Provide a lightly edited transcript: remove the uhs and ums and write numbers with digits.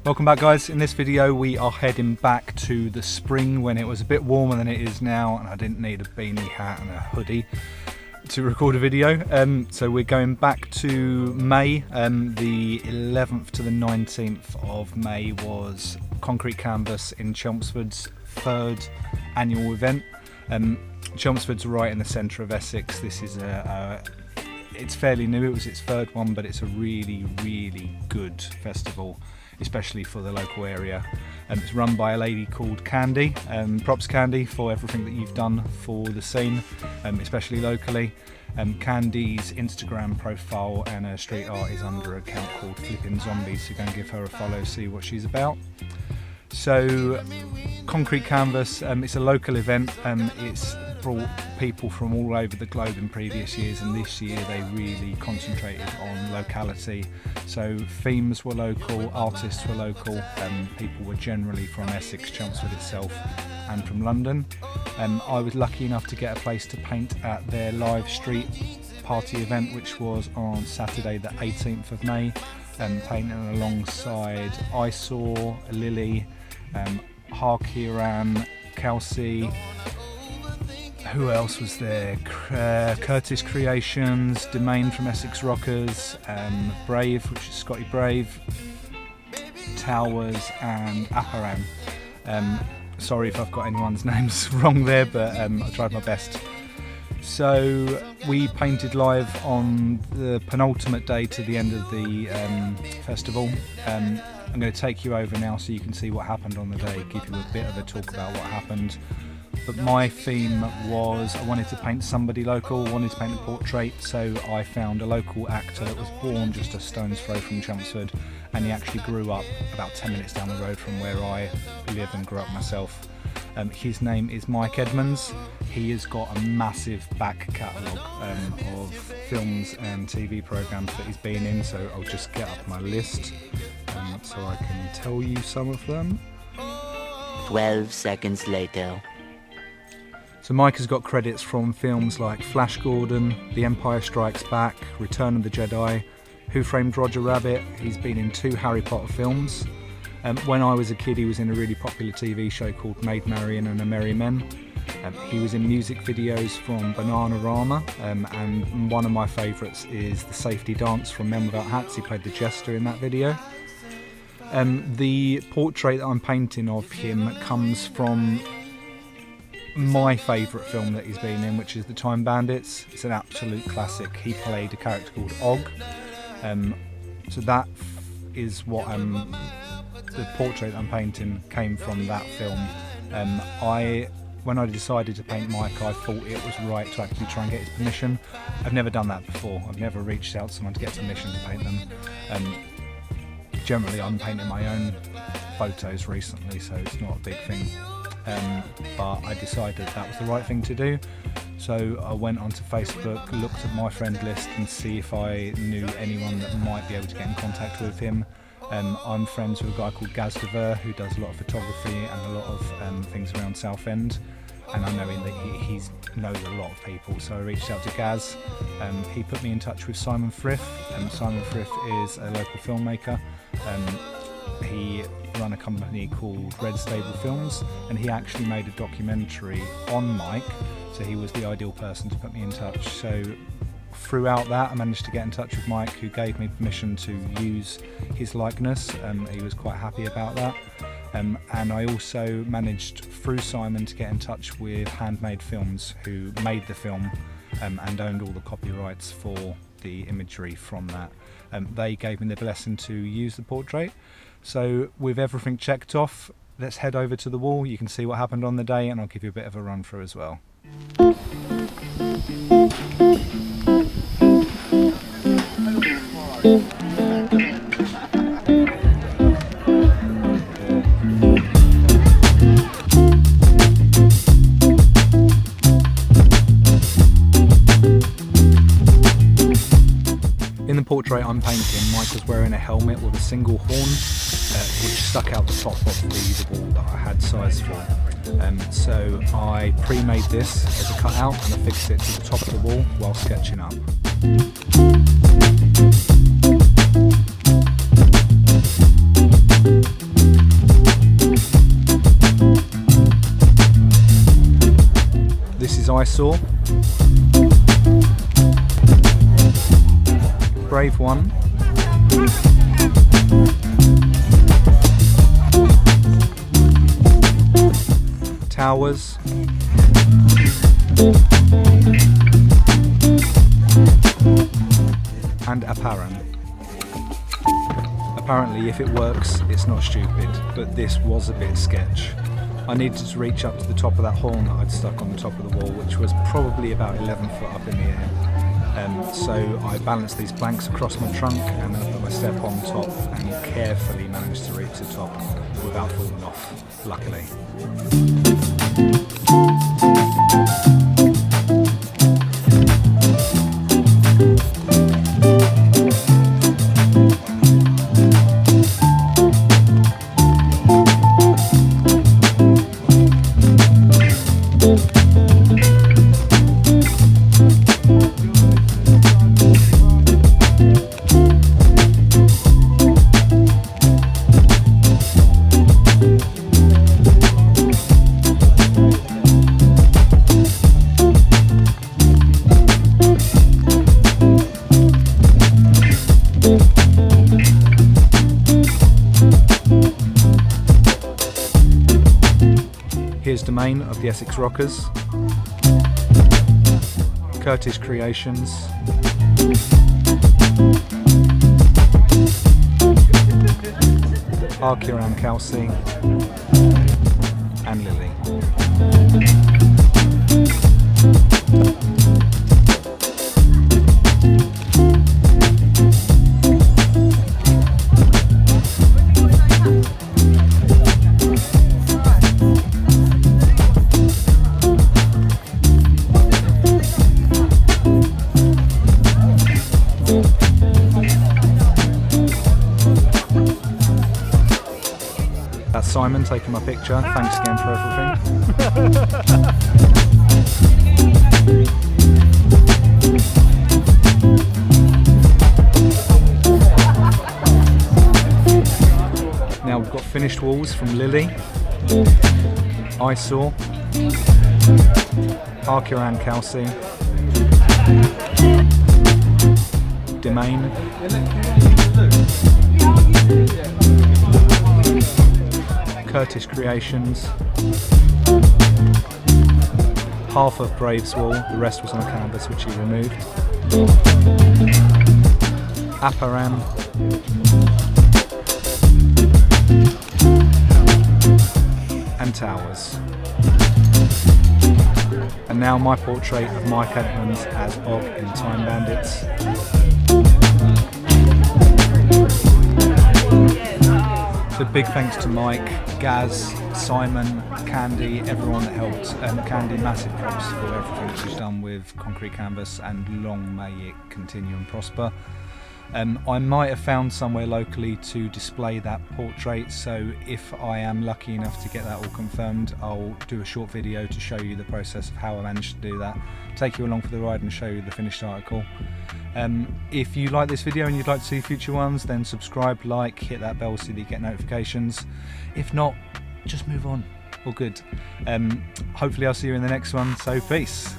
Welcome back, guys. In this video we are heading back to the spring when it was a bit warmer than it is now, and I didn't need a beanie hat and a hoodie to record a video. So we're going back to May. The 11th to the 19th of May was Concrete Canvas in Chelmsford's third annual event. Chelmsford's right in the centre of Essex. This is it's fairly new, it was its third one, but it's a really good festival, especially for the local area. It's run by a lady called Candy. Props Candy for everything that you've done for the scene, especially locally. Candy's Instagram profile and her street art is under an account called Flipping Zombies, so go and give her a follow, see what she's about. So Concrete Canvas, it's a local event. It's brought people from all over the globe in previous years, and this year they really concentrated on locality. So themes were local, artists were local, people were generally from Essex, Chelmsford itself, and from London. I was lucky enough to get a place to paint at their live street party event, which was on Saturday the 18th of May, painting alongside Eyesore, Lily, Harkiran, Kelsey. Who else was there? Curtis Creations, Domain from Essex Rockers, Brave, which is Scotty Brave, Towers, and Aparan. Sorry if I've got anyone's names wrong there, but I tried my best. So we painted live on the penultimate day to the end of the festival. I'm going to take you over now so you can see what happened on the day, give you a bit of a talk about what happened. But my theme was I wanted to paint somebody local, wanted to paint a portrait, so I found a local actor that was born just a stone's throw from Chelmsford, and he actually grew up about 10 minutes down the road from where I live and grew up myself. His name is Mike Edmond. He has got a massive back catalogue of films and TV programmes that he's been in, so I'll just get up my list so I can tell you some of them. 12 seconds later. So Mike has got credits from films like Flash Gordon, The Empire Strikes Back, Return of the Jedi, Who Framed Roger Rabbit. He's been in 2 Harry Potter films. When I was a kid, he was in a really popular TV show called Maid Marian and a Merry Men. He was in music videos from Bananarama, and one of my favourites is the safety dance from Men Without Hats. He played the jester in that video. The portrait that I'm painting of him comes from my favourite film that he's been in, which is The Time Bandits. It's an absolute classic. He played a character called Og. So that is what the portrait I'm painting came from that film. When I decided to paint Mike, I thought it was right to actually try and get his permission. I've never done that before. I've never reached out to someone to get permission to paint them. Generally, I'm painting my own photos recently, so it's not a big thing. But I decided that was the right thing to do. So I went onto Facebook, looked at my friend list and see if I knew anyone that might be able to get in contact with him. I'm friends with a guy called Gaz Dever, who does a lot of photography and a lot of things around Southend, and I know that he knows a lot of people, so I reached out to Gaz. He put me in touch with Simon Frith. Simon Frith is a local filmmaker. He run a company called Red Stable Films, and he actually made a documentary on Mike, so he was the ideal person to put me in touch. So throughout that, I managed to get in touch with Mike, who gave me permission to use his likeness. He was quite happy about that. And I also managed, through Simon, to get in touch with Handmade Films, who made the film and owned all the copyrights for the imagery from that. They gave me the blessing to use the portrait. So with everything checked off, let's head over to the wall. You can see what happened on the day, and I'll give you a bit of a run through as well. In the portrait I'm painting, Mike was wearing a helmet with a single horn, which stuck out the top of the wall that I had sized for. So I pre-made this as a cutout and I fixed it to the top of the wall while sketching up. Eyesore, Brave One, Towers, and Apparent. Apparently if it works it's not stupid, but this was a bit sketch. I needed to reach up to the top of that horn that I'd stuck on the top of the wall, which was probably about 11 foot up in the air. So I balanced these planks across my trunk and then I put my step on top and carefully managed to reach the top without falling off, luckily. Here's Domain of the Essex Rockers, Curtis Creations, Arkiram Kelsey, and Lily. That's Simon taking my picture. Thanks again for everything. Now we've got finished walls from Lily, Eyesore, Arkiran Kelsey, Domain, Curtis Creations, half of Brave's wall, the rest was on a canvas which he removed, Apparan, and Towers. And now my portrait of Mike Edmond as Og in Time Bandits. So big thanks to Mike, Gaz, Simon, Candy, everyone that helped. Candy, massive props for everything that she's done with concrete canvas, and long may it continue and prosper. I might have found somewhere locally to display that portrait, so if I am lucky enough to get that all confirmed, I'll do a short video to show you the process of how I managed to do that, take you along for the ride and show you the finished article. If you like this video and you'd like to see future ones, then subscribe, like, hit that bell so that you get notifications. If not, just move on, all good. Hopefully I'll see you in the next one, so peace.